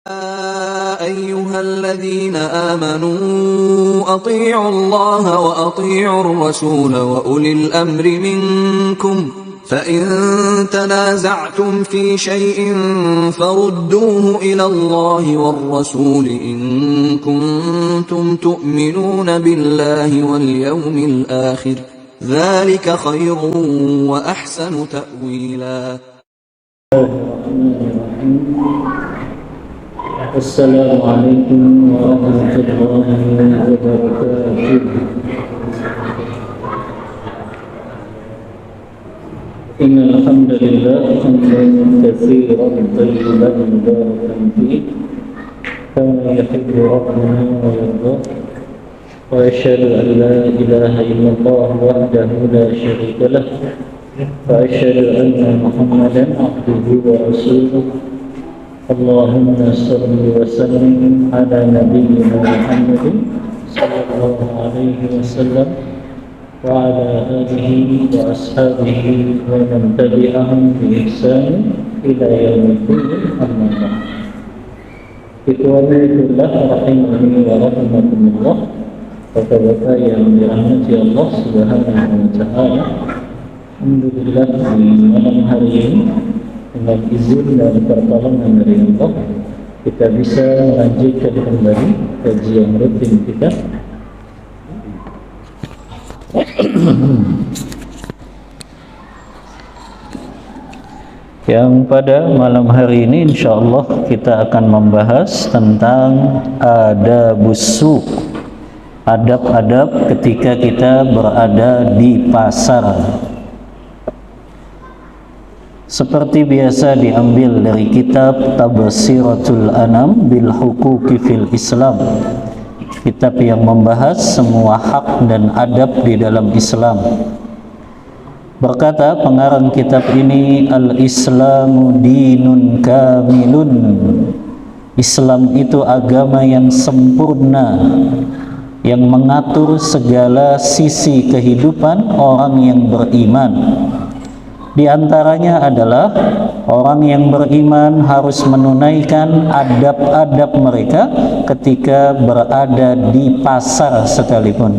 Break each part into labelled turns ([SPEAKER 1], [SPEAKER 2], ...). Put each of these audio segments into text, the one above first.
[SPEAKER 1] أيها الذين آمنوا أطيعوا الله وأطيعوا الرسول وأولي الأمر منكم فإن تنازعتم في شيء فردوه إلى الله والرسول إن كنتم تؤمنون بالله واليوم الآخر ذلك خير وأحسن تأويلا.
[SPEAKER 2] السلام عليكم ورحمة الله وبركاته. إن الحمد لله حمدا كثيرا طيبا مباركا فيه كما يحب ربنا ويرضى، وأشهد أن لا إله إلا الله وحده لا شريك له، وأشهد أن محمدا عبده ورسوله. اللهم صل وسلم على نبينا محمد صلى الله عليه وسلم وعلى آله وأصحابه ومن تبعهم بإحسان إلى يوم الدين. أما بعد. Ikhwani fillah rahimani wa rahimakumullah. Bapak-bapak yang dirahmati Allah Subhanahu wa taala. Alhamdulillah di malam hari ini dengan izin dan pertolongan dari Allah kita bisa melanjutkan kembali kajian rutin kita. Yang pada malam hari ini insyaallah kita akan membahas tentang adabus suq, adab-adab ketika kita berada di pasar. Seperti biasa diambil dari kitab Tabsiratul Anam bil Huquqi fil Islam, kitab yang membahas semua hak dan adab di dalam Islam. Berkata pengarang kitab ini, al-Islamu dinun kamilun, Islam itu agama yang sempurna, yang mengatur segala sisi kehidupan orang yang beriman. Di antaranya adalah orang yang beriman harus menunaikan adab-adab mereka ketika berada di pasar sekalipun.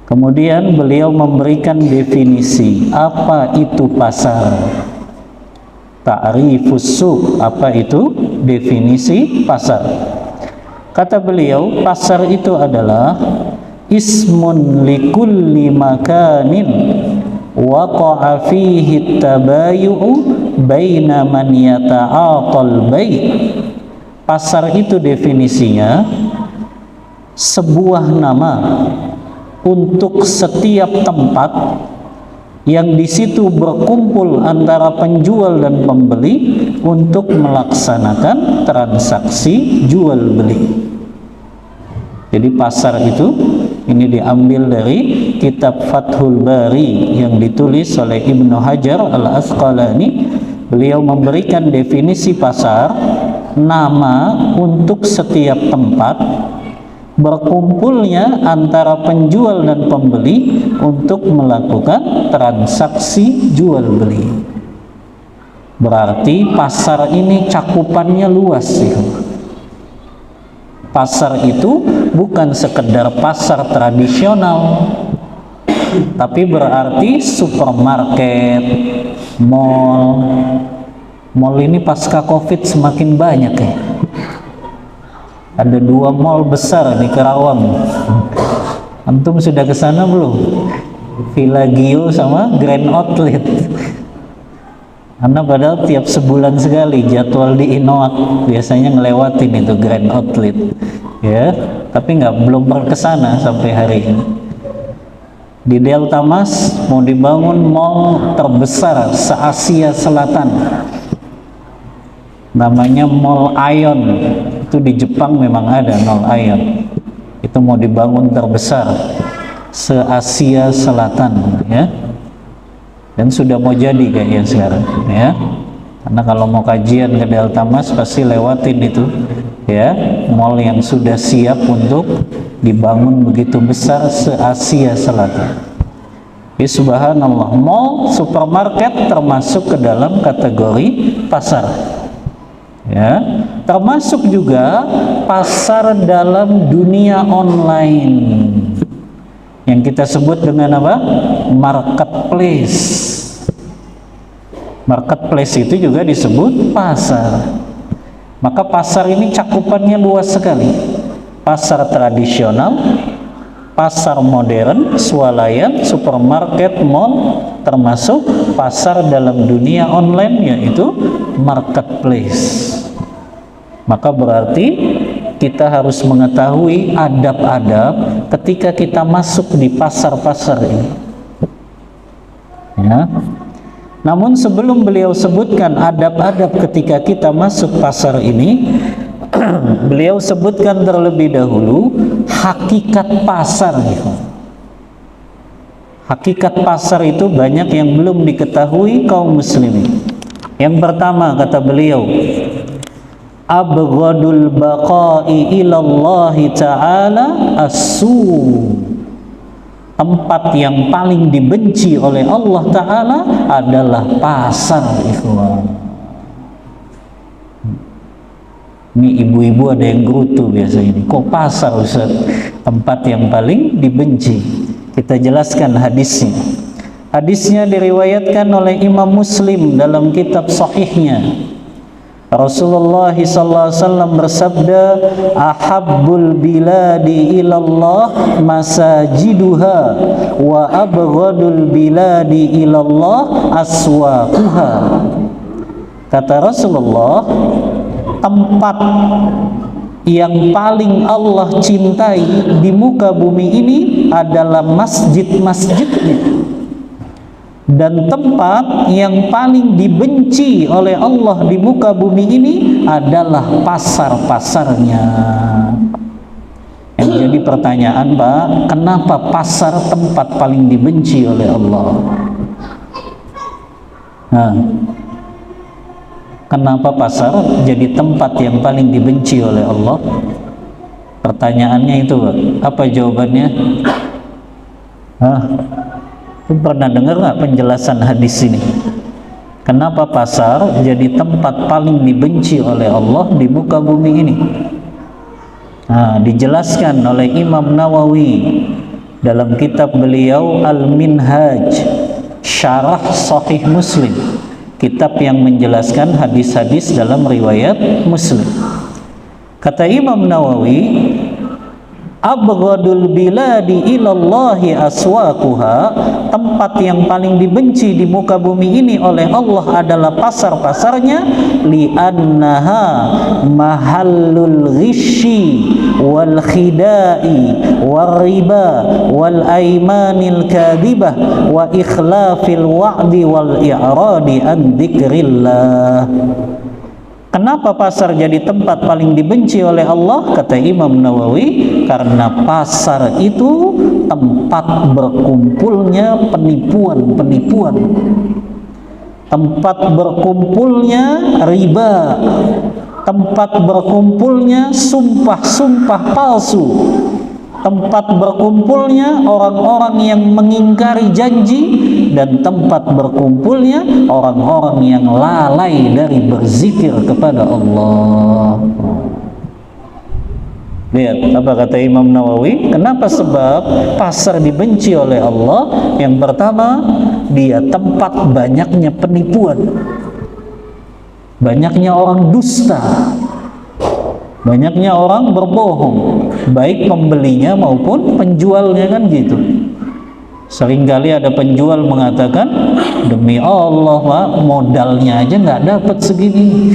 [SPEAKER 2] Kemudian beliau memberikan definisi apa itu pasar. Ta'rifus suq, apa itu definisi pasar? Kata beliau, pasar itu adalah ismun likulli makanin waqa'a fihi tabayu'u baina man yata'atal bai'. Pasar itu definisinya sebuah nama untuk setiap tempat yang di situ berkumpul antara penjual dan pembeli untuk melaksanakan transaksi jual beli. Jadi pasar itu ini diambil dari kitab Fathul Bari yang ditulis oleh Ibnu Hajar Al-Asqalani. Beliau memberikan definisi pasar, nama untuk setiap tempat berkumpulnya antara penjual dan pembeli untuk melakukan transaksi jual beli. Berarti pasar ini cakupannya luas ya. Pasar itu bukan sekedar pasar tradisional, tapi berarti supermarket, mall. Mall ini pasca Covid semakin banyak ya. Ada 2 mall besar di Karawang. Antum sudah ke sana belum? Villa Gio sama Grand Outlet. Karena padahal tiap sebulan sekali jadwal di Inoak biasanya ngelewatin itu Grand Outlet, ya. Tapi belum pernah ke sana sampai hari ini. Di Delta Mas mau dibangun mall terbesar se-Asia Selatan. Namanya Mall Ion. Itu di Jepang memang ada Mall Ion. Itu mau dibangun terbesar se-Asia Selatan, ya. Dan sudah mau jadi kayaknya sekarang, ya. Karena kalau mau kajian ke Delta Mas pasti lewatin itu, ya, mall yang sudah siap untuk dibangun begitu besar se-Asia Selatan. Ya, subhanallah, mall, supermarket termasuk ke dalam kategori pasar. Ya, termasuk juga pasar dalam dunia online yang kita sebut dengan apa? Marketplace. Marketplace itu juga disebut pasar. Maka pasar ini cakupannya luas sekali. Pasar tradisional, pasar modern, swalayan, supermarket, mall, termasuk pasar dalam dunia online, yaitu marketplace. Maka berarti kita harus mengetahui adab-adab ketika kita masuk di pasar-pasar ini. Ya. Namun sebelum beliau sebutkan adab-adab ketika kita masuk pasar ini, beliau sebutkan terlebih dahulu hakikat pasar. Hakikat pasar itu banyak yang belum diketahui kaum muslimin. Yang pertama kata beliau, abghadul baqa'i ilallahi ta'ala as-su. Tempat yang paling dibenci oleh Allah Ta'ala adalah pasar, ikhwan. Ini ibu-ibu ada yang gerutu biasa ini. Kok pasar, Ustaz? Tempat yang paling dibenci. Kita jelaskan hadisnya. Hadisnya diriwayatkan oleh Imam Muslim dalam kitab sahihnya. Rasulullah SAW bersabda, ahabbul biladi ilallah masajiduha wa abghadul biladi ilallah aswaquha. Kata Rasulullah, tempat yang paling Allah cintai di muka bumi ini adalah masjid-masjidnya, dan tempat yang paling dibenci oleh Allah di muka bumi ini adalah pasar-pasarnya. Yang jadi pertanyaan, Pak, kenapa pasar tempat paling dibenci oleh Allah? Nah, kenapa pasar jadi tempat yang paling dibenci oleh Allah? Pertanyaannya itu, Pak. Apa jawabannya? Pernah dengar nggak penjelasan hadis ini? Kenapa pasar jadi tempat paling dibenci oleh Allah di muka bumi ini? Nah, dijelaskan oleh Imam Nawawi dalam kitab beliau Al-Minhaj, Syarah Sahih Muslim, kitab yang menjelaskan hadis-hadis dalam riwayat Muslim. Kata Imam Nawawi, abghadul biladi ilallahi aswaquha, tempat yang paling dibenci di muka bumi ini oleh Allah adalah pasar-pasarnya, li'annaha mahallul ghishi wal khida'i wal riba wal aimanil kadhibah wa ikhlafil wa'di wal i'radi an dzikrillah. Kenapa pasar jadi tempat paling dibenci oleh Allah? Kata Imam Nawawi, karena pasar itu tempat berkumpulnya penipuan-penipuan, tempat berkumpulnya riba, tempat berkumpulnya sumpah-sumpah palsu, tempat berkumpulnya orang-orang yang mengingkari janji, dan tempat berkumpulnya orang-orang yang lalai dari berzikir kepada Allah. Lihat apa kata Imam Nawawi, kenapa sebab pasar dibenci oleh Allah? Yang pertama, dia tempat banyaknya penipuan, banyaknya orang dusta, banyaknya orang berbohong, baik pembelinya maupun penjualnya, kan gitu. Seringkali ada penjual mengatakan, demi Allah Pak, modalnya aja nggak dapat segini,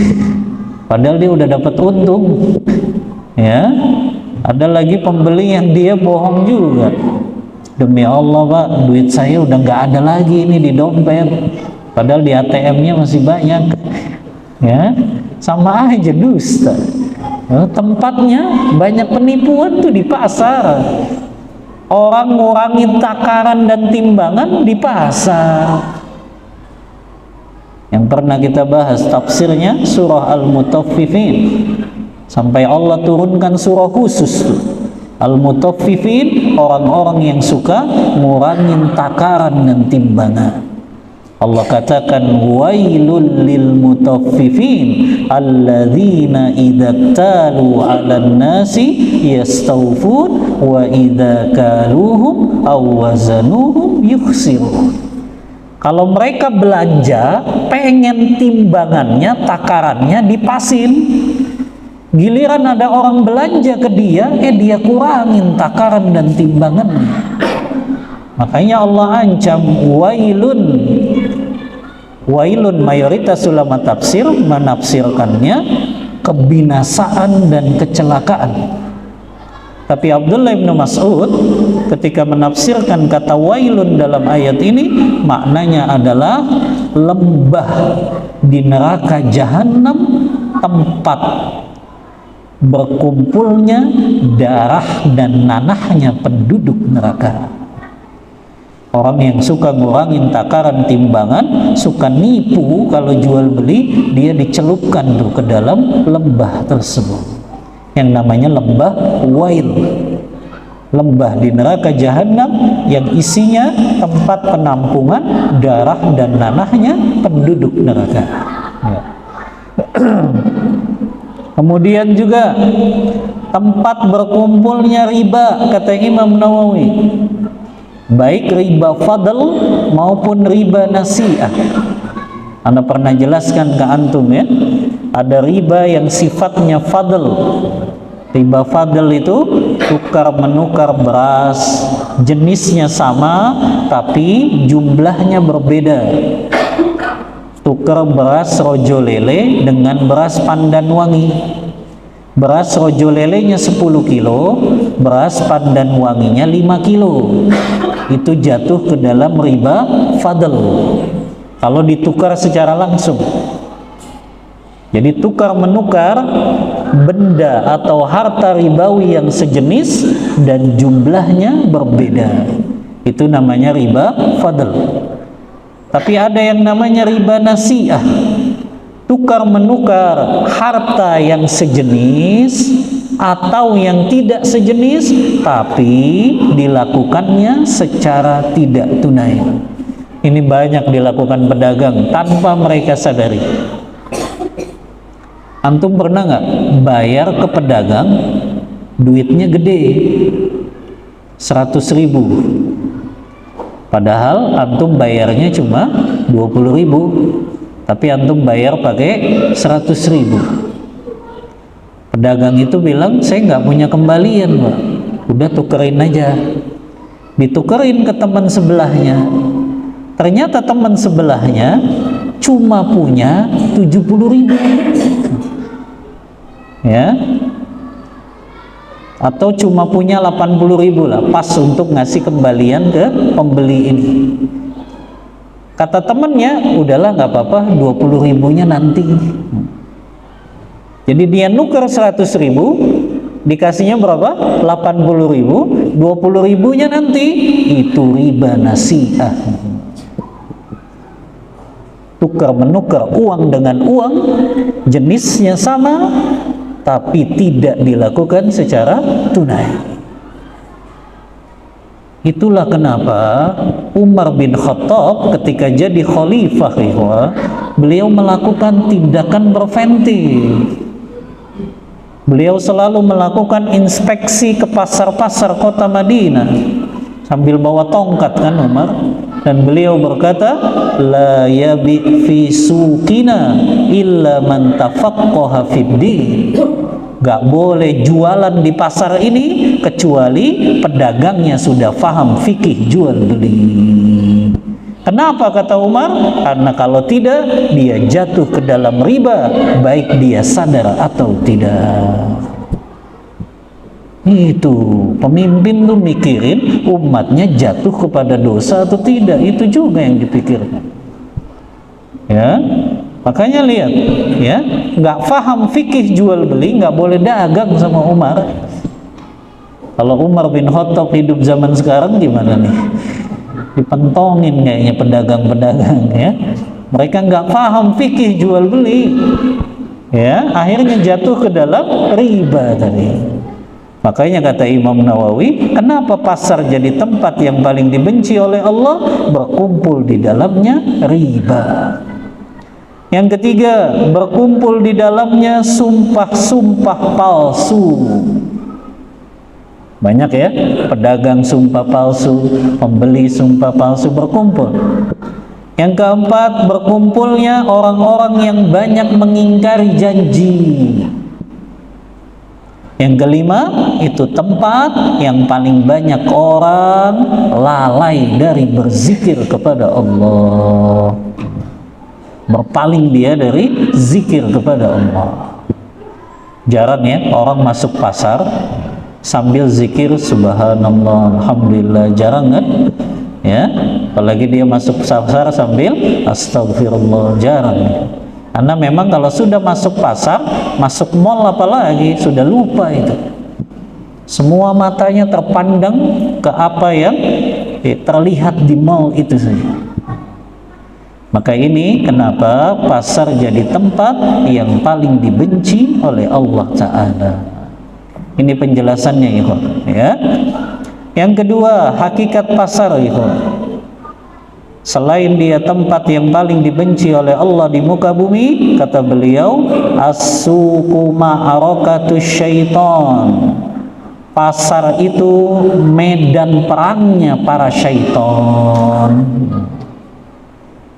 [SPEAKER 2] padahal dia udah dapat untung. Ya, ada lagi pembeli yang dia bohong juga, demi Allah Pak, duit saya udah nggak ada lagi ini di dompet, padahal di ATM-nya masih banyak. Ya, sama aja dusta. Tempatnya banyak penipuan tuh di pasar. Orang ngurangin takaran dan timbangan di pasar. Yang pernah kita bahas tafsirnya surah Al-Mutaffifin, sampai Allah turunkan surah khusus tuh. Al-Mutaffifin, orang-orang yang suka ngurangin takaran dan timbangan. Allah katakan wailul lil mutaffifin alladzina idza talu 'alan nasi yastawfun wa idza kaluhum aw wazanuhum yukhsirun. Kalau mereka belanja pengen timbangannya, takarannya dipasin, giliran ada orang belanja ke dia, dia kurangin takaran dan timbangannya. Makanya Allah ancam wailun. Wailun mayoritas ulama tafsir menafsirkannya kebinasaan dan kecelakaan. Tapi Abdullah bin Mas'ud ketika menafsirkan kata wailun dalam ayat ini, maknanya adalah lembah di neraka jahanam, tempat berkumpulnya darah dan nanahnya penduduk neraka. Orang yang suka ngurangin takaran timbangan, suka nipu kalau jual beli, dia dicelupkan tuh ke dalam lembah tersebut yang namanya lembah wail, lembah di neraka jahanam yang isinya tempat penampungan darah dan nanahnya penduduk neraka. Ya. Kemudian juga tempat berkumpulnya riba, kata Imam Nawawi, baik riba fadl maupun riba nasi'ah. Anda pernah jelaskan ke antum ya, ada riba yang sifatnya fadl. Riba fadl itu tukar menukar beras, jenisnya sama tapi jumlahnya berbeda. Tukar beras rojo lele dengan beras pandan wangi. Beras rojo lelenya 10 kilo, beras pandan wanginya 5 kilo. Itu jatuh ke dalam riba fadl kalau ditukar secara langsung. Jadi tukar menukar benda atau harta ribawi yang sejenis dan jumlahnya berbeda, itu namanya riba fadl. Tapi ada yang namanya riba nasi'ah, tukar menukar harta yang sejenis atau yang tidak sejenis tapi dilakukannya secara tidak tunai. Ini banyak dilakukan pedagang tanpa mereka sadari. Antum pernah nggak bayar ke pedagang duitnya gede 100.000, padahal antum bayarnya cuma 20.000, tapi antum bayar pakai 100.000. Pedagang itu bilang, saya nggak punya kembalian Pak, udah tukerin aja. Ditukerin ke teman sebelahnya, ternyata teman sebelahnya cuma punya 70.000 ya, atau cuma punya 80.000 lah, pas untuk ngasih kembalian ke pembeli ini. Kata temennya, udahlah nggak apa-apa, 20.000-nya nanti. Jadi dia nuker 100.000, dikasihnya berapa? 80.000, 20.000-nya nanti. Itu riba nasi'ah. Tukar menukar uang dengan uang, jenisnya sama tapi tidak dilakukan secara tunai. Itulah kenapa Umar bin Khattab ketika jadi khalifah, beliau melakukan tindakan preventif. Beliau selalu melakukan inspeksi ke pasar-pasar kota Madinah sambil bawa tongkat kan Umar, dan beliau berkata, la yabi fi suqina illa man tafaqqaha fid din. Gak boleh jualan di pasar ini kecuali pedagangnya sudah faham fikih jual beli. Kenapa kata Umar? Karena kalau tidak dia jatuh ke dalam riba, baik dia sadar atau tidak. Itu pemimpin tuh mikirin umatnya jatuh kepada dosa atau tidak, itu juga yang dipikirkan. Ya, makanya lihat, ya, nggak paham fikih jual beli, nggak boleh dagang sama Umar. Kalau Umar bin Khattab hidup zaman sekarang gimana nih? Dipentongin kayaknya pedagang-pedagang, ya. Mereka nggak paham fikih jual beli, ya, akhirnya jatuh ke dalam riba tadi. Makanya kata Imam Nawawi, kenapa pasar jadi tempat yang paling dibenci oleh Allah? Berkumpul di dalamnya riba. Yang ketiga, berkumpul di dalamnya sumpah-sumpah palsu. Banyak ya, pedagang sumpah palsu, pembeli sumpah palsu berkumpul. Yang keempat, berkumpulnya orang-orang yang banyak mengingkari janji. Yang kelima, itu tempat yang paling banyak orang lalai dari berzikir kepada Allah. Berpaling dia dari zikir kepada Allah. Jarang ya orang masuk pasar sambil zikir subhanallah, alhamdulillah, jarang kan? Ya, apalagi dia masuk pasar sambil astagfirullah, jarang. Karena memang kalau sudah masuk pasar, masuk mall apalagi, sudah lupa itu. Semua matanya terpandang ke apa yang terlihat di mall itu saja. Maka ini kenapa pasar jadi tempat yang paling dibenci oleh Allah Ta'ala. Ini penjelasannya ya. Yang kedua, hakikat pasar selain dia tempat yang paling dibenci oleh Allah di muka bumi, kata beliau, as-suqu ma'arakatus syaitan. Pasar itu medan perangnya para syaitan.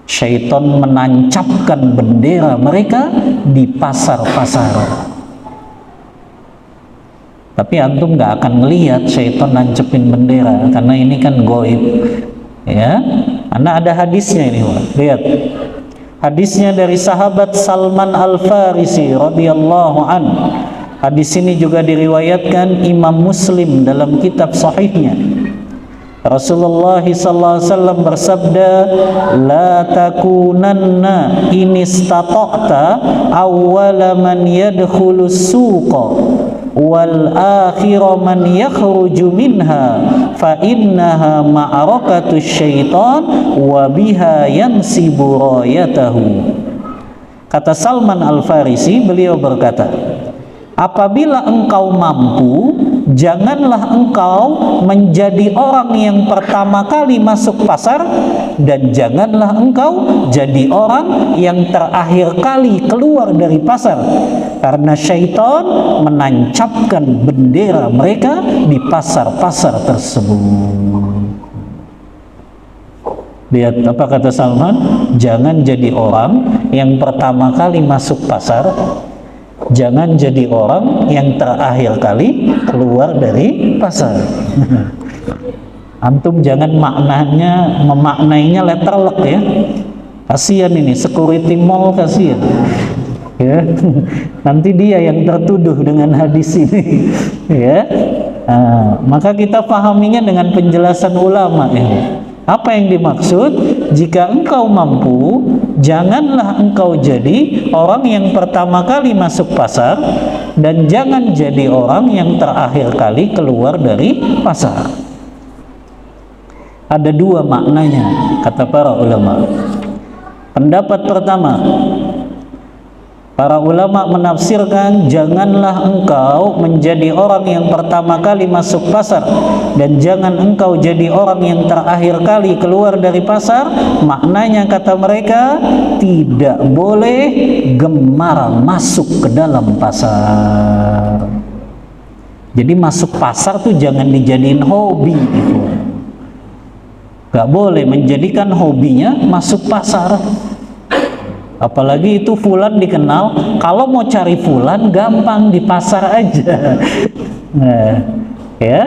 [SPEAKER 2] Syaitan menancapkan bendera mereka di pasar-pasar. Tapi antum nggak akan melihat syaitan nancepin bendera, karena ini kan goib. Ya, karena ada hadisnya ini, lihat hadisnya dari sahabat Salman Al-Farisi radhiyallahu an. Hadis ini juga diriwayatkan Imam Muslim dalam kitab sahihnya. Rasulullah SAW bersabda, la takunanna in istata'ta awwala man yadkhulu suqa wal akhira man yakhruju minha fa innaha ma'arakatus syaitan wa biha yansibu rayatahu. Kata Salman Al-Farisi, beliau berkata, apabila engkau mampu, janganlah engkau menjadi orang yang pertama kali masuk pasar, dan janganlah engkau jadi orang yang terakhir kali keluar dari pasar, karena syaitan menancapkan bendera mereka di pasar-pasar tersebut. Lihat apa kata Salman, jangan jadi orang yang pertama kali masuk pasar, jangan jadi orang yang terakhir kali keluar dari pasar. Antum jangan memaknainya letterlock ya. Kasihan ini security mall, kasihan. Ya. Nanti dia yang tertuduh dengan hadis ini. Ya. Maka kita pahaminya dengan penjelasan ulama ya. Apa yang dimaksud? Jika engkau mampu, janganlah engkau jadi orang yang pertama kali masuk pasar, dan jangan jadi orang yang terakhir kali keluar dari pasar. Ada dua maknanya kata para ulama. Pendapat pertama, para ulama menafsirkan, janganlah engkau menjadi orang yang pertama kali masuk pasar, dan jangan engkau jadi orang yang terakhir kali keluar dari pasar. Maknanya kata mereka, tidak boleh gemar masuk ke dalam pasar. Jadi masuk pasar tuh jangan dijadiin hobi gitu. Gak boleh menjadikan hobinya masuk pasar. Apalagi itu fulan dikenal, kalau mau cari fulan gampang di pasar aja. Nah, ya.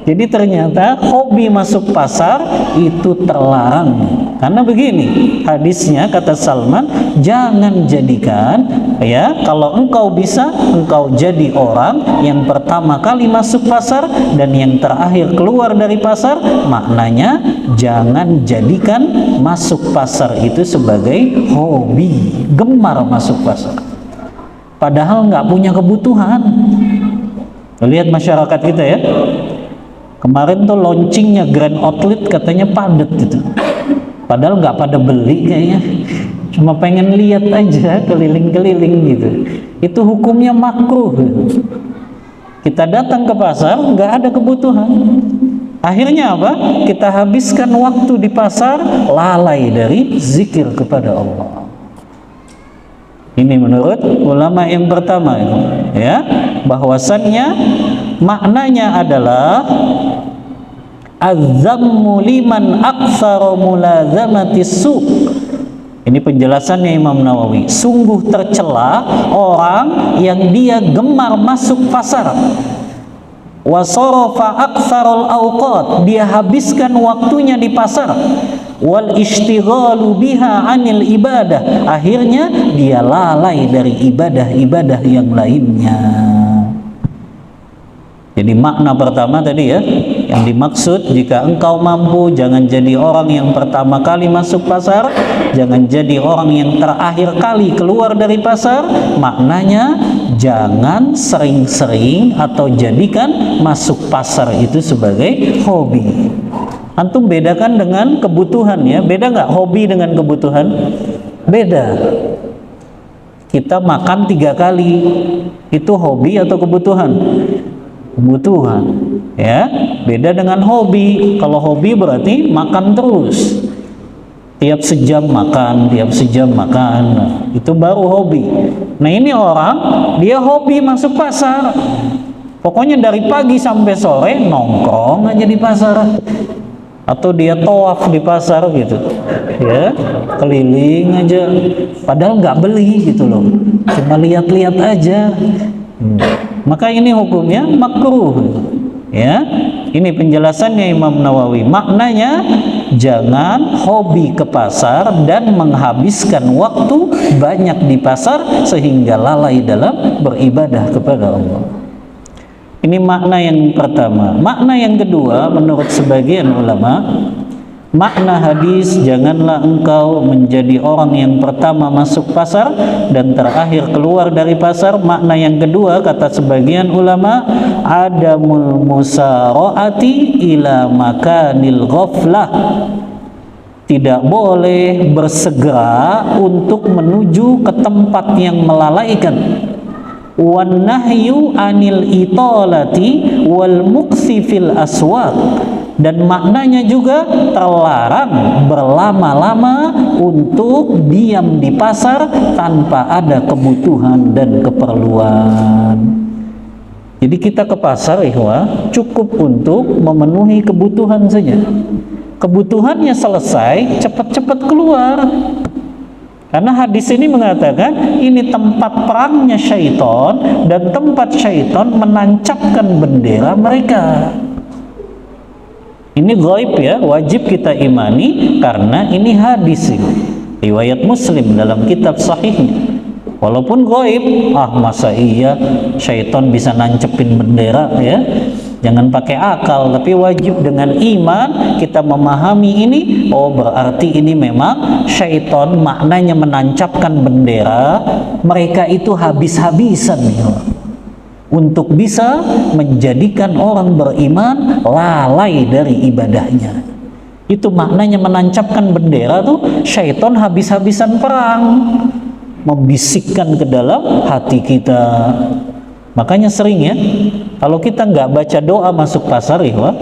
[SPEAKER 2] Jadi ternyata hobi masuk pasar itu terlarang. Karena begini, hadisnya kata Salman, jangan jadikan ya, kalau engkau bisa, engkau jadi orang yang pertama kali masuk pasar dan yang terakhir keluar dari pasar. Maknanya jangan jadikan masuk pasar itu sebagai hobi, gemar masuk pasar, padahal nggak punya kebutuhan. Lihat masyarakat kita ya, kemarin tuh launchingnya Grand Outlet katanya padat gitu, padahal nggak pada beli kayaknya, cuma pengen lihat aja keliling-keliling gitu. Itu hukumnya makruh gitu. Kita datang ke pasar, nggak ada kebutuhan. Akhirnya apa? Kita habiskan waktu di pasar, lalai dari zikir kepada Allah. Ini menurut ulama yang pertama, ya, bahwasannya maknanya adalah az-zammu liman aktsara mulazamati su'. Ini penjelasannya Imam Nawawi. Sungguh tercela orang yang dia gemar masuk pasar. Wa sarafa aktsarul awqat, dia habiskan waktunya di pasar. Wal ishtighalu biha 'anil ibadah, akhirnya dia lalai dari ibadah-ibadah yang lainnya. Jadi makna pertama tadi ya, yang dimaksud jika engkau mampu, jangan jadi orang yang pertama kali masuk pasar, jangan jadi orang yang terakhir kali keluar dari pasar. Maknanya jangan sering-sering atau jadikan masuk pasar itu sebagai hobi. Antum bedakan dengan kebutuhan ya, beda nggak hobi dengan kebutuhan? Beda. Kita makan 3 kali, itu hobi atau kebutuhan? Kebutuhan, ya. Beda dengan hobi. Kalau hobi berarti makan terus, tiap sejam makan, tiap sejam makan. Nah, itu baru hobi. Nah ini orang, dia hobi masuk pasar. Pokoknya dari pagi sampai sore nongkrong aja di pasar, atau dia tawaf di pasar gitu, ya, keliling aja, padahal nggak beli gitu loh, cuma lihat-lihat aja. Maka ini hukumnya makruh, ya. Ini penjelasannya Imam Nawawi. Maknanya jangan hobi ke pasar dan menghabiskan waktu banyak di pasar sehingga lalai dalam beribadah kepada Allah. Ini makna yang pertama. Makna yang kedua menurut sebagian ulama, makna hadis janganlah engkau menjadi orang yang pertama masuk pasar dan terakhir keluar dari pasar. Makna yang kedua kata sebagian ulama, adamul musara'ati ila makanil ghaflah. Tidak boleh bersegera untuk menuju ke tempat yang melalaikan. Wan nahyu anil italati wal muksi fil aswaq, dan maknanya juga terlarang berlama-lama untuk diam di pasar tanpa ada kebutuhan dan keperluan. Jadi kita ke pasar ikhwah cukup untuk memenuhi kebutuhan saja. Kebutuhannya selesai, cepat-cepat keluar. Karena hadis ini mengatakan ini tempat perangnya syaitan dan tempat syaitan menancapkan bendera mereka. Ini gaib ya, wajib kita imani karena ini hadis ini. Riwayat Muslim dalam kitab sahihnya. Walaupun gaib, masa iya syaitan bisa nancepin bendera ya. Jangan pakai akal, tapi wajib dengan iman kita memahami ini. Oh berarti ini memang syaitan maknanya menancapkan bendera. Mereka itu habis-habisan ya, untuk bisa menjadikan orang beriman lalai dari ibadahnya. Itu maknanya menancapkan bendera tuh, syaitan habis-habisan perang, membisikkan ke dalam hati kita. Makanya sering ya, kalau kita nggak baca doa masuk pasar ya,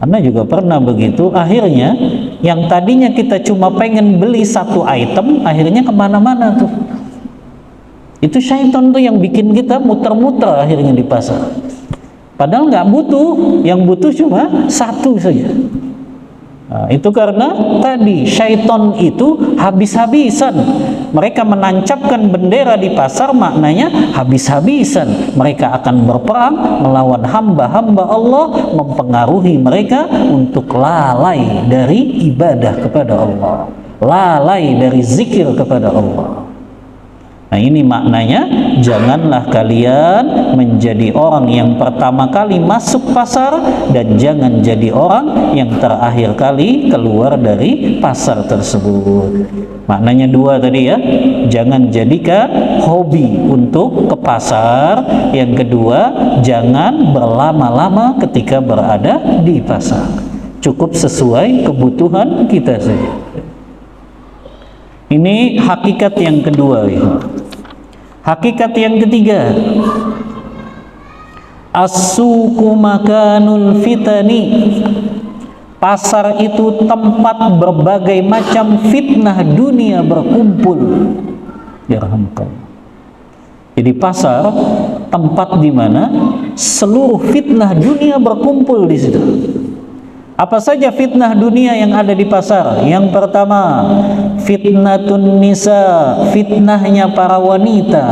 [SPEAKER 2] Anda juga pernah begitu. Akhirnya yang tadinya kita cuma pengen beli satu item, akhirnya kemana-mana tuh. Itu syaitan tuh yang bikin kita muter-muter akhirnya di pasar. Padahal nggak butuh, yang butuh cuma satu saja. Nah, itu karena tadi syaitan itu habis-habisan. Mereka menancapkan bendera di pasar, maknanya habis-habisan. Mereka akan berperang melawan hamba-hamba Allah, mempengaruhi mereka untuk lalai dari ibadah kepada Allah, lalai dari zikir kepada Allah. Nah ini maknanya, janganlah kalian menjadi orang yang pertama kali masuk pasar dan jangan jadi orang yang terakhir kali keluar dari pasar tersebut. Maknanya dua tadi ya, jangan jadikan hobi untuk ke pasar. Yang kedua, jangan berlama-lama ketika berada di pasar. Cukup sesuai kebutuhan kita saja. Ini hakikat yang kedua ya. Hakikat yang ketiga, As-suqu makanul fitani. Pasar itu tempat berbagai macam fitnah dunia berkumpul. Yarhamkallah. Jadi pasar tempat di mana seluruh fitnah dunia berkumpul di situ. Apa saja fitnah dunia yang ada di pasar? Yang pertama, fitnatun nisa, fitnahnya para wanita.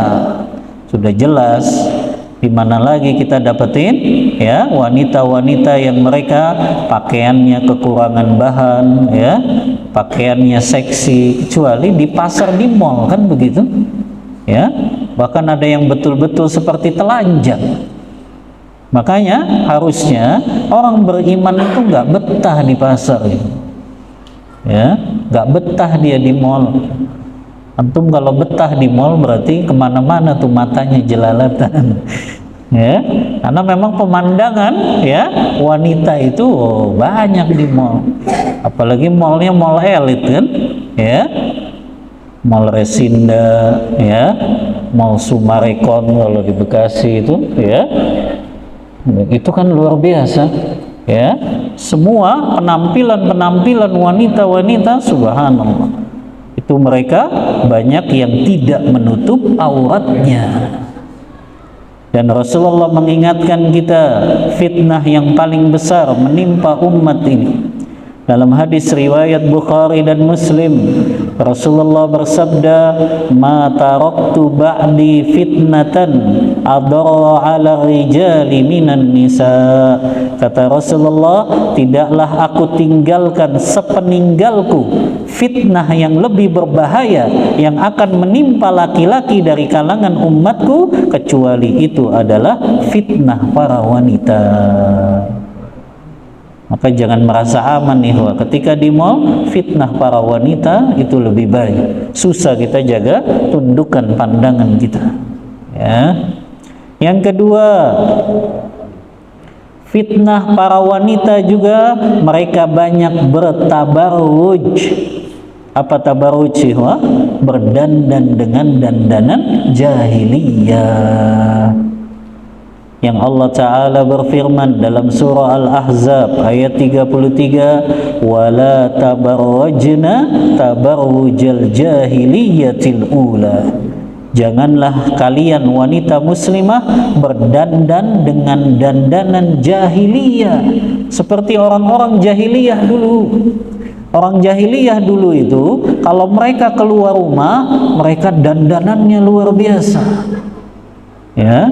[SPEAKER 2] Sudah jelas. Di mana lagi kita dapetin ya wanita-wanita yang mereka pakaiannya kekurangan bahan ya, pakaiannya seksi, kecuali di pasar, di mall, kan begitu ya. Bahkan ada yang betul-betul seperti telanjang. Makanya harusnya orang beriman itu nggak betah di pasar ya, nggak betah dia di mall. Antum kalau betah di mall berarti kemana-mana tuh matanya jelalatan ya, karena memang pemandangan ya wanita itu banyak di mall, apalagi mallnya mall elit kan ya, mall Resinda ya, mall Sumarekon kalau di Bekasi itu ya, itu kan luar biasa ya, semua penampilan wanita-wanita subhanallah. Itu mereka banyak yang tidak menutup auratnya. Dan Rasulullah mengingatkan kita fitnah yang paling besar menimpa umat ini. Dalam hadis riwayat Bukhari dan Muslim, Rasulullah bersabda, "Ma taraktu ba'di fitnatan adra 'ala rijali minan nisa." Kata Rasulullah, tidaklah aku tinggalkan sepeninggalku fitnah yang lebih berbahaya yang akan menimpa laki-laki dari kalangan umatku, kecuali itu adalah fitnah para wanita. Maka jangan merasa aman nih, ketika di mall fitnah para wanita itu lebih baik. Susah kita jaga tundukkan pandangan kita. Ya. Yang kedua, fitnah para wanita juga mereka banyak bertabarruj. Apa tabarruj? Berdandan dengan dandanan jahiliyah. Yang Allah Ta'ala berfirman dalam surah Al-Ahzab ayat 33, wala tabarrajna tabarrujal jahiliyatil ula. Janganlah kalian wanita muslimah berdandan dengan dandanan jahiliyah seperti orang-orang jahiliyah dulu. Orang jahiliyah dulu itu kalau mereka keluar rumah, mereka dandanannya luar biasa ya.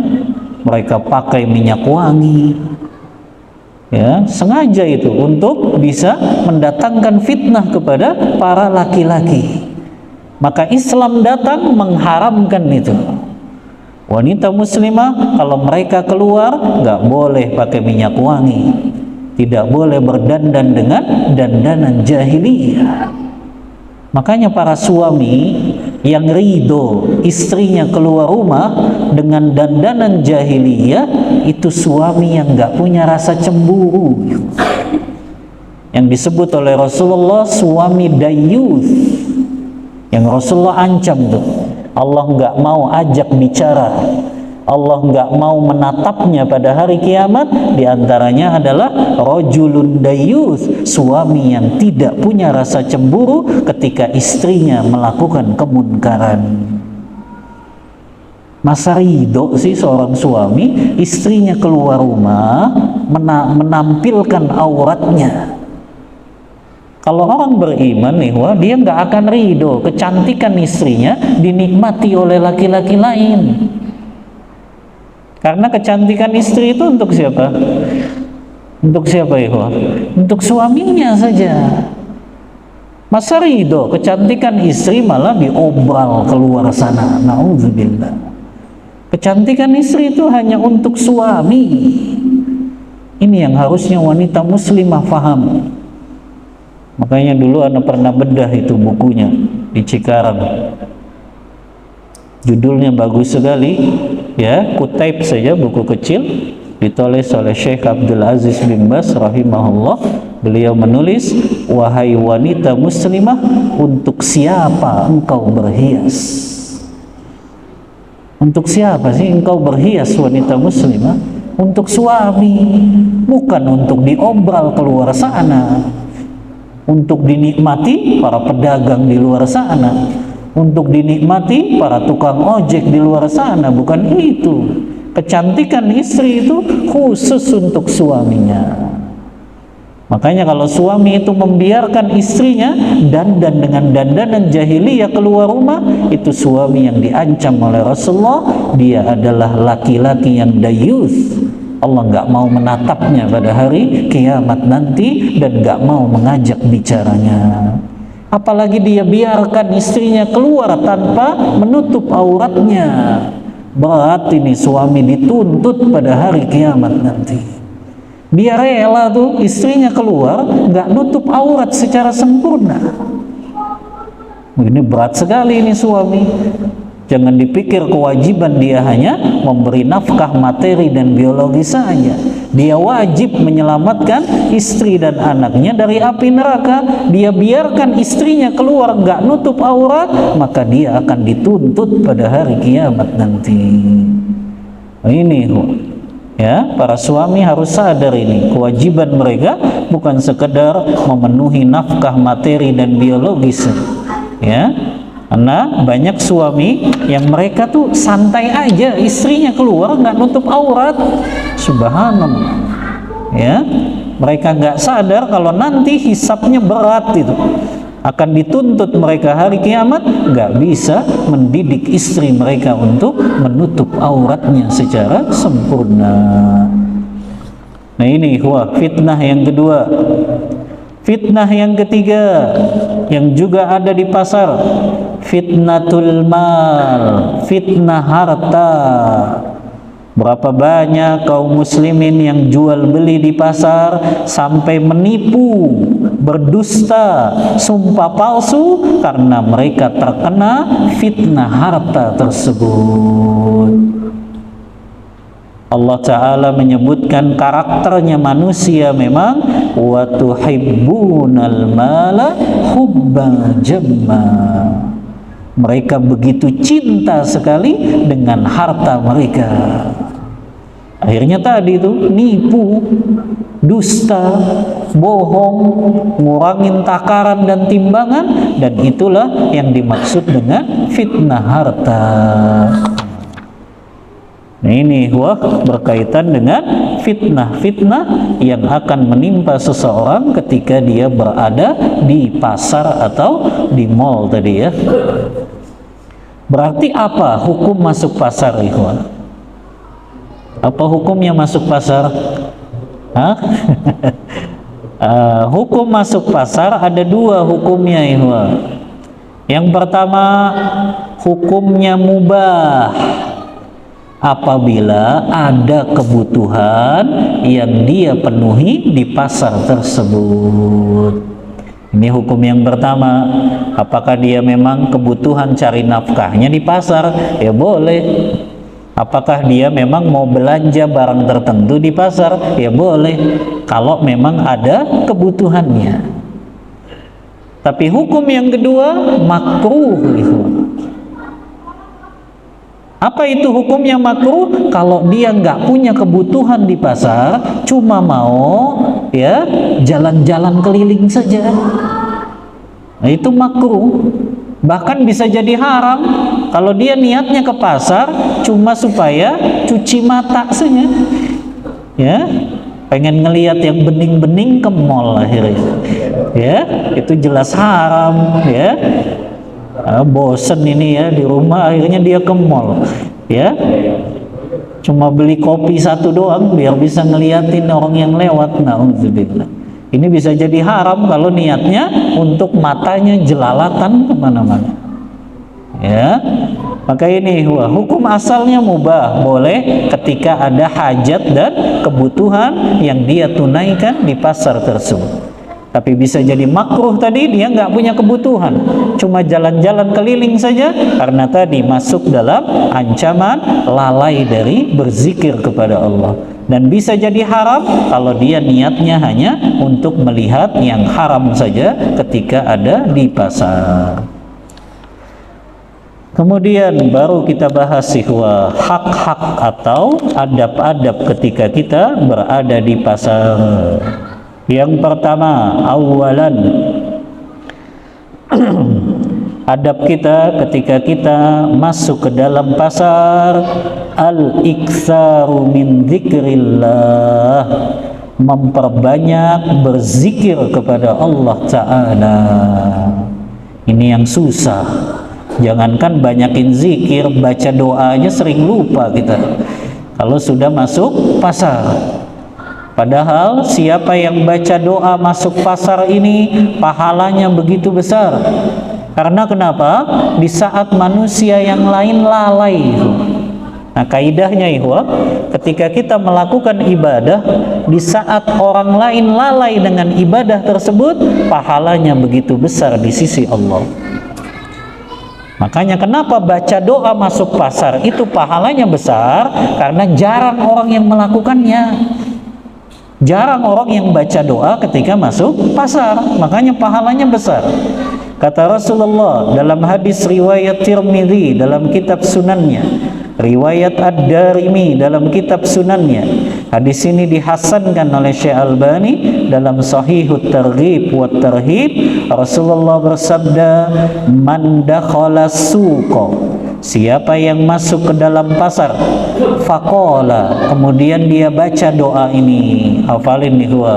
[SPEAKER 2] Mereka pakai minyak wangi ya, sengaja itu untuk bisa mendatangkan fitnah kepada para laki-laki. Maka Islam datang mengharamkan itu. Wanita muslimah kalau mereka keluar nggak boleh pakai minyak wangi, tidak boleh berdandan dengan dandanan jahiliyah. Makanya para suami yang ridho istrinya keluar rumah dengan dandanan jahiliyah, itu suami yang nggak punya rasa cemburu, yang disebut oleh Rasulullah suami dayyuth, yang Rasulullah ancam tuh. Allah nggak mau ajak bicara, Allah nggak mau menatapnya pada hari kiamat. Di antaranya adalah rajulun dayyuth, suami yang tidak punya rasa cemburu ketika istrinya melakukan kemunkaran. Masa ridho sih seorang suami istrinya keluar rumah menampilkan auratnya? Kalau orang beriman nih, dia nggak akan ridho kecantikan istrinya dinikmati oleh laki-laki lain. Karena kecantikan istri itu untuk siapa? Untuk siapa ya? Untuk suaminya saja. Masa ridho kecantikan istri malah diobral keluar sana? Nauzubillah. Kecantikan istri itu hanya untuk suami. Ini yang harusnya wanita muslimah faham. Makanya dulu anak pernah bedah itu bukunya di Cikarang. Judulnya bagus sekali ya, kutaib saja, buku kecil, ditulis oleh Syekh Abdul Aziz bin Bas rahimahullah. Beliau menulis, wahai wanita muslimah, untuk siapa engkau berhias? Untuk siapa sih engkau berhias, wanita muslimah? untuk suami, bukan untuk diobral keluar sana, untuk dinikmati para pedagang di luar sana, untuk dinikmati para tukang ojek di luar sana, bukan itu. Kecantikan istri itu khusus untuk suaminya. Makanya kalau suami itu membiarkan istrinya dandan dengan dandanan jahiliyah keluar rumah, itu suami yang diancam oleh Rasulullah. Dia adalah laki-laki yang dayus. Allah nggak mau menatapnya pada hari kiamat nanti dan nggak mau mengajak bicaranya. Apalagi dia biarkan istrinya keluar tanpa menutup auratnya. Berat ini suami dituntut pada hari kiamat nanti. Dia rela tuh istrinya keluar nggak nutup aurat secara sempurna. Ini berat sekali ini suami. Jangan dipikir kewajiban dia hanya memberi nafkah materi dan biologi saja. Dia wajib menyelamatkan istri dan anaknya dari api neraka. Dia biarkan istrinya keluar nggak nutup aurat, maka dia akan dituntut pada hari kiamat nanti. Ini ya, para suami harus sadar ini kewajiban mereka bukan sekedar memenuhi nafkah materi dan biologis, ya. Karena banyak suami yang mereka tuh santai aja, istrinya keluar nggak nutup aurat, subhanallah, ya. Mereka nggak sadar kalau nanti hisabnya berat itu. Akan dituntut mereka hari kiamat, nggak bisa mendidik istri mereka untuk menutup auratnya secara sempurna. Nah ini fitnah yang kedua. Fitnah yang ketiga yang juga ada di pasar, fitnatul mal, fitnah harta. Berapa banyak kaum muslimin yang jual beli di pasar sampai menipu, berdusta, sumpah palsu karena mereka terkena fitnah harta tersebut. Allah Ta'ala menyebutkan karakternya manusia memang wa tuhibbunal mala hubban jamma. Mereka begitu cinta sekali dengan harta mereka. Akhirnya tadi itu nipu, dusta, bohong, ngurangin takaran dan timbangan, dan itulah yang dimaksud dengan fitnah harta. Nah ini berkaitan dengan fitnah-fitnah yang akan menimpa seseorang ketika dia berada di pasar atau di mall tadi ya. Berarti apa hukum masuk pasar, ikhwan? Apa hukumnya masuk pasar? Hukum masuk pasar ada dua hukumnya, ikhwan. Yang pertama, hukumnya mubah. Apabila ada kebutuhan yang dia penuhi di pasar tersebut. Ini hukum yang pertama. Apakah dia memang kebutuhan cari nafkahnya di pasar? Ya boleh. Apakah dia memang mau belanja barang tertentu di pasar? Ya boleh, kalau memang ada kebutuhannya. Tapi hukum yang kedua, makruh. Apa itu hukumnya makruh? Kalau dia nggak punya kebutuhan di pasar, cuma mau ya jalan-jalan keliling saja, nah itu makruh. Bahkan bisa jadi haram kalau dia niatnya ke pasar cuma supaya cuci mata saja, ya, pengen ngelihat yang bening-bening ke mall akhirnya, ya, itu jelas haram, ya. Bosen ini ya di rumah, akhirnya dia ke mall, ya, cuma beli kopi satu doang biar bisa ngeliatin orang yang lewat. Na'udzubillah. Ini bisa jadi haram kalau niatnya untuk matanya jelalatan kemana-mana, ya. Maka ini hukum asalnya mubah, boleh ketika ada hajat dan kebutuhan yang dia tunaikan di pasar tersebut. Tapi bisa jadi makruh tadi, dia nggak punya kebutuhan, cuma jalan-jalan keliling saja, karena tadi masuk dalam ancaman lalai dari berzikir kepada Allah. Dan bisa jadi haram kalau dia niatnya hanya untuk melihat yang haram saja ketika ada di pasar. Kemudian baru kita bahas ihwa hak-hak atau adab-adab ketika kita berada di pasar. Yang pertama, awalan adab kita ketika kita masuk ke dalam pasar, al-iktsaru min dzikrillah, memperbanyak berzikir kepada Allah Ta'ala. Ini yang susah. Jangankan banyakin zikir, baca doa aja sering lupa kita kalau sudah masuk pasar. Padahal siapa yang baca doa masuk pasar ini pahalanya begitu besar. Karena kenapa? Di saat manusia yang lain lalai. Nah, kaidahnya ihwa, ketika kita melakukan ibadah, di saat orang lain lalai dengan ibadah tersebut, pahalanya begitu besar di sisi Allah. Makanya kenapa baca doa masuk pasar itu pahalanya besar, karena jarang orang yang melakukannya. Jarang orang yang baca doa ketika masuk pasar, makanya pahalanya besar. Kata Rasulullah dalam hadis riwayat Tirmidzi dalam kitab sunannya, riwayat Ad-Darimi dalam kitab sunannya. Hadis ini dihasankan oleh Syekh Albani dalam Sahihut Targhib wa Tarhib. Rasulullah bersabda, "Man dakhala suqa," siapa yang masuk ke dalam pasar, faqala, kemudian dia baca doa ini, hafalin nih huwa,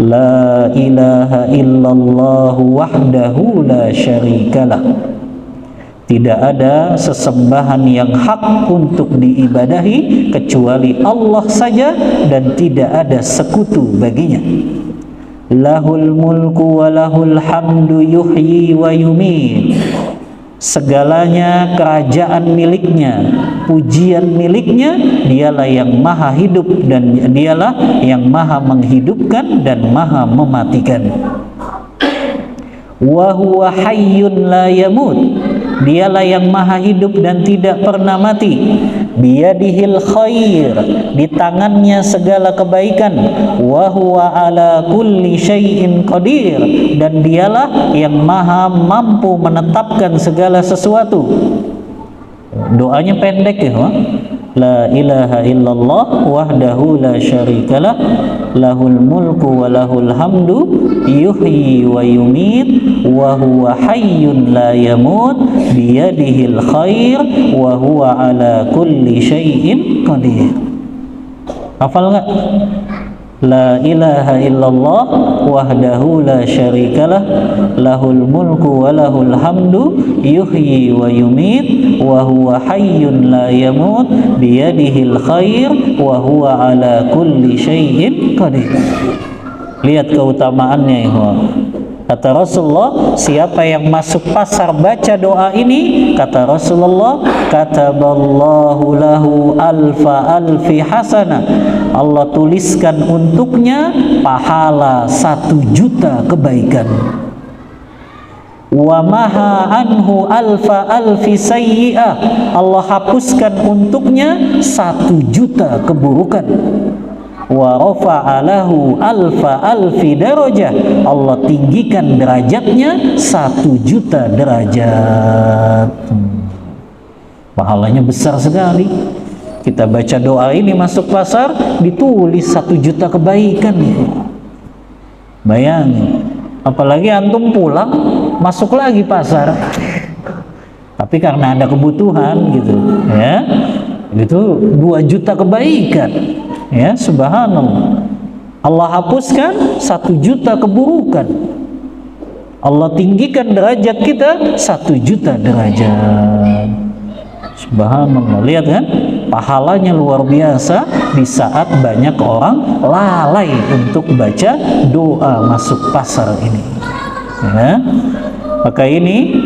[SPEAKER 2] la ilaha illallah wahdahu la syarikalah, tidak ada sesembahan yang hak untuk diibadahi kecuali Allah saja dan tidak ada sekutu baginya. Lahul mulku wa lahul hamdu yuhyi wa yumit, segalanya kerajaan miliknya, pujian miliknya, dialah yang maha hidup dan dialah yang maha menghidupkan dan maha mematikan. Wa huwa hayyun la yamut, dialah yang maha hidup dan tidak pernah mati. Biyadihil khair, di tangannya segala kebaikan. Wa huwa ala kulli syai'in qadir, dan dialah yang maha mampu menetapkan segala sesuatu. Doanya pendek ya, la ilaha illallah wahdahu la syarikalah, lahul mulku wa lahul hamdu yuhyi wa yumit wa huwa hayyun la yamut biyadihil khair wa huwa ala kulli syai'in qadir. Hafal nggak? La ilaha illallah wahdahu la syarikalah, lahul mulku wa lahul hamdu yuhyi wa yumit wa huwa hayyun la yamut biyadihil khair wa huwa ala kulli syai'in qadir. Lihat keutamaannya ya. Kata Rasulullah, siapa yang masuk pasar baca doa ini, kata Rasulullah, kataballahu lahu alfa alfi hasanah, Allah tuliskan untuknya pahala 1.000.000 kebaikan. Wa maha anhu alfa alfi sayyi'ah, Allah hapuskan untuknya 1.000.000 keburukan. Wa rafa'alahu alfa alfi darajah, Allah tinggikan derajatnya 1.000.000 derajat. Pahalanya besar sekali. Kita baca doa ini masuk pasar, ditulis 1.000.000 kebaikan. Bayangin, apalagi antum pulang masuk lagi pasar, tapi karena ada kebutuhan gitu ya, itu 2.000.000 kebaikan. Ya, subhanallah. Allah hapuskan 1.000.000 keburukan. Allah tinggikan derajat kita 1.000.000 derajat. Subhanallah. Lihat kan? Pahalanya luar biasa di saat banyak orang lalai untuk baca doa masuk pasar ini. Ya. Maka ini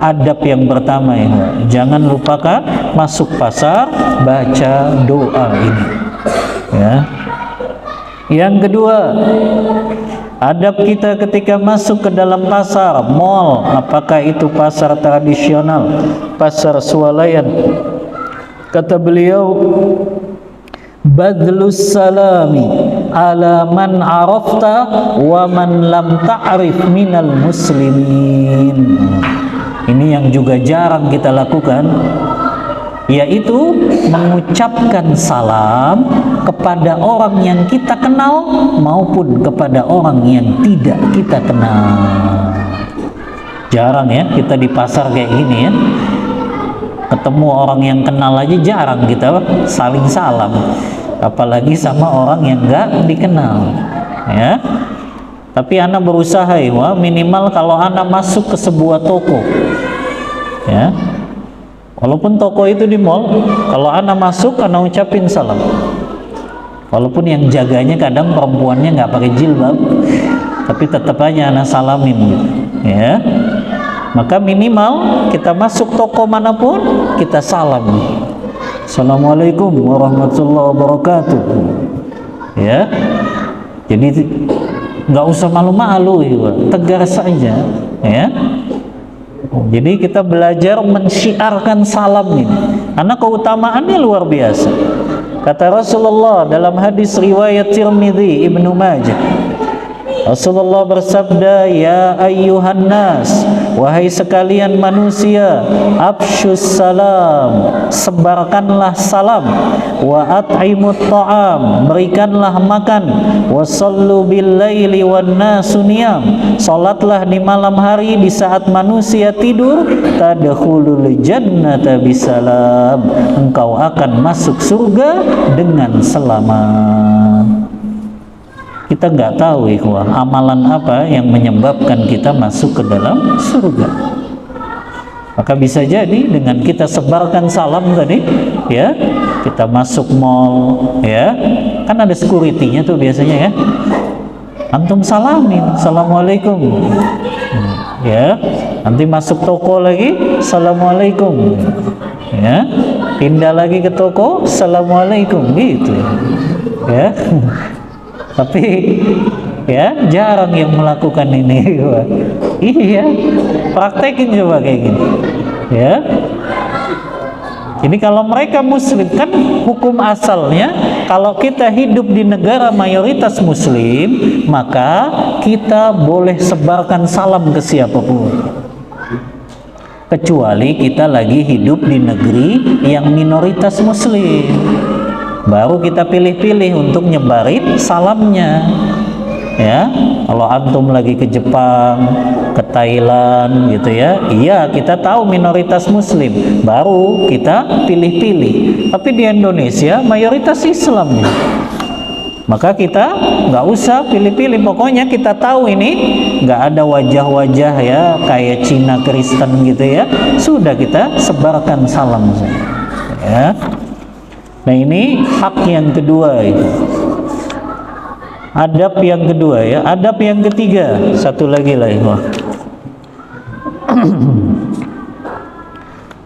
[SPEAKER 2] adab yang pertama ya. Jangan lupakan masuk pasar baca doa ini. Ya. Yang kedua, adab kita ketika masuk ke dalam pasar, mall, apakah itu pasar tradisional, pasar swalayan, kata beliau, badlus salami ala man arafta wa man lam ta'rif minal muslimin. Ini yang juga jarang kita lakukan, yaitu mengucapkan salam kepada orang yang kita kenal maupun kepada orang yang tidak kita kenal. Jarang ya kita di pasar kayak gini ya, ketemu orang yang kenal aja jarang kita saling salam, apalagi sama orang yang nggak dikenal ya. Tapi ana berusaha ya, minimal kalau ana masuk ke sebuah toko ya, walaupun toko itu di mall, kalau ana masuk ana ucapin salam, walaupun yang jaganya kadang perempuannya nggak pakai jilbab, tapi tetap aja ana salamin gitu ya. Maka minimal kita masuk toko manapun kita salam, Assalamualaikum warahmatullahi wabarakatuh ya. Jadi nggak usah malu-malu ya, tegar saja ya. Jadi kita belajar mensyiarkan salam ini, karena keutamaannya luar biasa. Kata Rasulullah dalam hadis riwayat Tirmidzi, Ibnu Majah, Rasulullah bersabda, ya ayyuhan nas, wahai sekalian manusia, afsyus salam, sebarkanlah salam, wa at'imut ta'am, berikanlah makan, wa sallu bil laili wan nasu niyam, salatlah di malam hari di saat manusia tidur, tadkhulul jannata bisalam, engkau akan masuk surga dengan selamat. Kita nggak tahu ikhwah, amalan apa yang menyebabkan kita masuk ke dalam surga. Maka bisa jadi dengan kita sebarkan salam tadi ya, kita masuk mall ya, kan ada security-nya tuh biasanya ya, antum salamin, assalamualaikum ya. Nanti masuk toko lagi, assalamualaikum ya, pindah lagi ke toko, assalamualaikum gitu ya. Tapi ya jarang yang melakukan ini. Iya, praktekin coba kayak gini ya. Jadi kalau mereka muslim, kan hukum asalnya kalau kita hidup di negara mayoritas muslim, maka kita boleh sebarkan salam ke siapapun, kecuali kita lagi hidup di negeri yang minoritas muslim, baru kita pilih-pilih untuk nyebarin salamnya ya. Kalau antum lagi ke Jepang, ke Thailand gitu ya, iya kita tahu minoritas muslim, baru kita pilih-pilih. Tapi di Indonesia mayoritas Islam ya, maka kita nggak usah pilih-pilih, pokoknya kita tahu ini nggak ada wajah-wajah ya kayak Cina Kristen gitu ya, sudah kita sebarkan salam saja ya. Nah ini hak yang kedua itu. Adab yang kedua ya. Adab yang ketiga, satu lagi lah ya.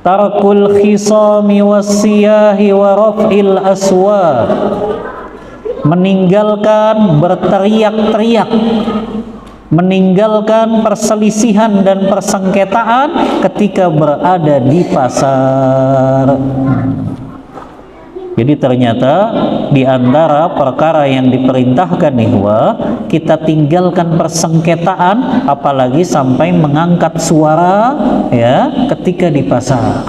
[SPEAKER 2] Tarkul khisami wassiyahi wa raf'il aswat. Meninggalkan berteriak-teriak, meninggalkan perselisihan dan persengketaan ketika berada di pasar. Jadi ternyata di antara perkara yang diperintahkan ihwa, kita tinggalkan persengketaan, apalagi sampai mengangkat suara ya ketika di pasar.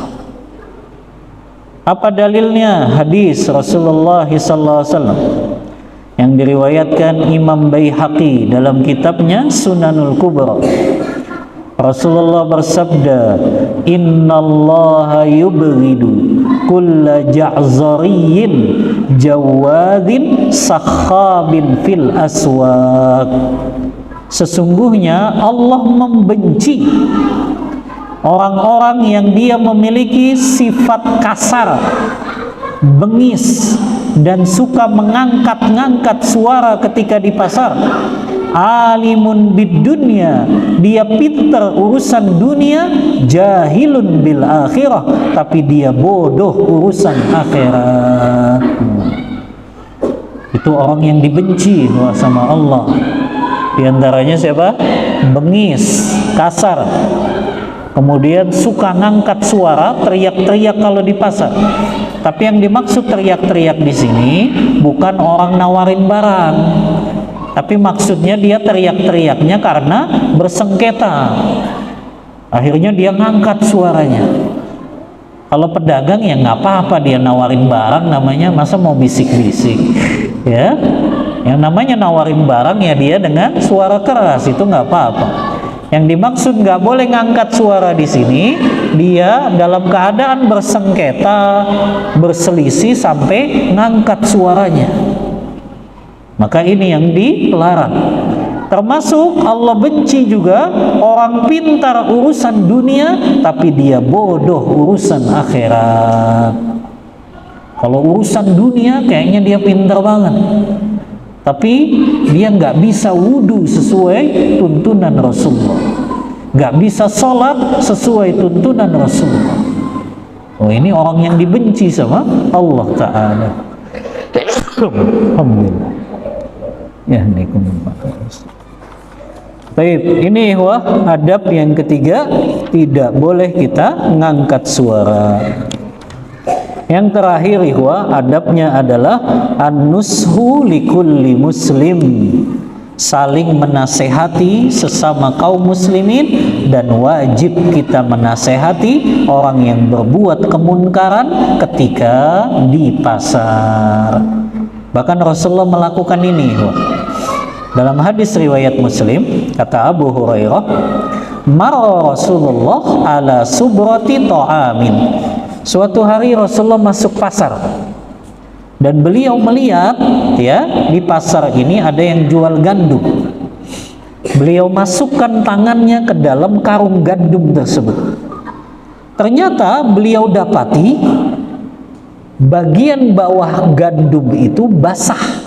[SPEAKER 2] Apa dalilnya? Hadis Rasulullah SAW yang diriwayatkan Imam Baihaqi dalam kitabnya Sunanul Kubra. Rasulullah bersabda, innallaha yubghidu kulla ja'zariyin jawadin sakhabin fil aswaq. Sesungguhnya Allah membenci orang-orang yang dia memiliki sifat kasar, bengis, dan suka mengangkat-ngangkat suara ketika di pasar. Alimun bid dunya, dia pintar urusan dunia, jahilun bil akhirah, tapi dia bodoh urusan akhirat. Itu orang yang dibenci sama Allah. Di antaranya siapa? Bengis, kasar, kemudian suka ngangkat suara, teriak-teriak kalau di pasar. Tapi yang dimaksud teriak-teriak di sini bukan orang nawarin barang, tapi maksudnya dia teriak-teriaknya karena bersengketa. Akhirnya dia ngangkat suaranya. Kalau pedagang ya nggak apa-apa, dia nawarin barang namanya, masa mau bisik-bisik, ya? Yang namanya nawarin barang ya dia dengan suara keras, itu nggak apa-apa. Yang dimaksud nggak boleh ngangkat suara di sini, dia dalam keadaan bersengketa, berselisih sampai ngangkat suaranya. Maka ini yang dilarang. Termasuk Allah benci juga orang pintar urusan dunia tapi dia bodoh urusan akhirat. Kalau urusan dunia kayaknya dia pintar banget, tapi dia nggak bisa wudhu sesuai tuntunan Rasulullah, nggak bisa sholat sesuai tuntunan Rasulullah. Oh, ini orang yang dibenci sama Allah Ta'ala. Alhamdulillah. Ya, baik, ini adab yang ketiga, tidak boleh kita ngangkat suara. Yang terakhir adabnya adalah an-nushu likulli muslim, saling menasehati sesama kaum muslimin, dan wajib kita menasehati orang yang berbuat kemunkaran ketika di pasar. Bahkan Rasulullah melakukan ini. Dalam hadis riwayat Muslim, kata Abu Hurairah, marra Rasulullah ala subrati ta'amin. Suatu hari Rasulullah masuk pasar dan beliau melihat, ya, di pasar ini ada yang jual gandum. Beliau masukkan tangannya ke dalam karung gandum tersebut. Ternyata beliau dapati bagian bawah gandum itu basah.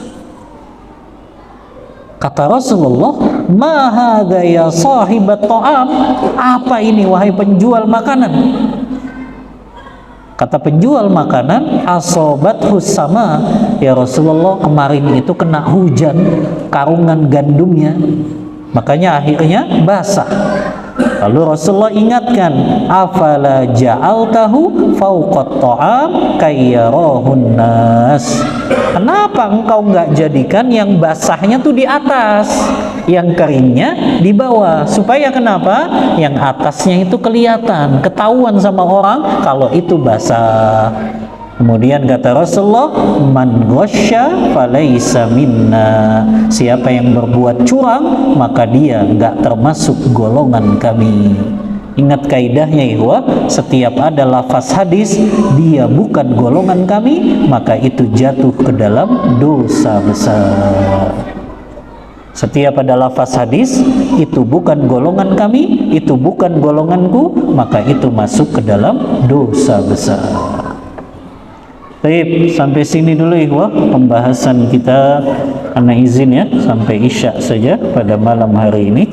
[SPEAKER 2] Kata Rasulullah, ma hadza ya sahibat ta'am, apa ini wahai penjual makanan? Kata penjual makanan, asobathu sama, ya Rasulullah, kemarin itu kena hujan karungan gandumnya, makanya akhirnya basah. Lalu Rasulullah ingatkan, afala ja'altahu fawqat ta'am kayyarahun nas. Kenapa engkau nggak jadikan yang basahnya tuh di atas, yang keringnya di bawah, supaya kenapa? Yang atasnya itu kelihatan, ketahuan sama orang kalau itu basah. Kemudian kata Rasulullah, man ghasya falaysa minna, siapa yang berbuat curang maka dia enggak termasuk golongan kami. Ingat kaidahnya ihwa, setiap ada lafaz hadis dia bukan golongan kami, maka itu jatuh ke dalam dosa besar. Setiap ada lafaz hadis itu bukan golongan kami, itu bukan golonganku, maka itu masuk ke dalam dosa besar. Baik, sampai sini dulu ihwah pembahasan kita, ana izin ya sampai isya saja pada malam hari ini.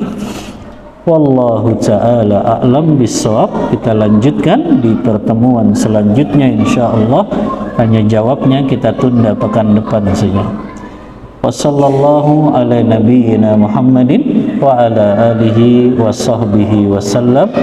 [SPEAKER 2] Wallahu ta'ala a'lam bissawab. Kita lanjutkan di pertemuan selanjutnya insyaallah. Hanya jawabnya kita tunda pekan depan saja. Wassallallahu ala nabiyyina Muhammadin wa ala alihi wa sahbihi wasallam.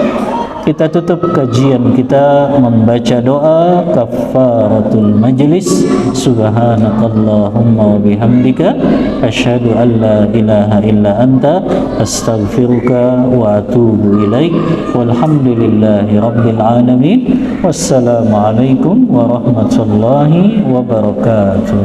[SPEAKER 2] Kita tutup kajian kita membaca doa kafaratul majlis. Subhanakallahumma wa bihamdika asyhadu an la ilaha illa anta astaghfiruka wa atubu ilaik. Walhamdulillahi rabbil alamin. Wassalamualaikum warahmatullahi wabarakatuh.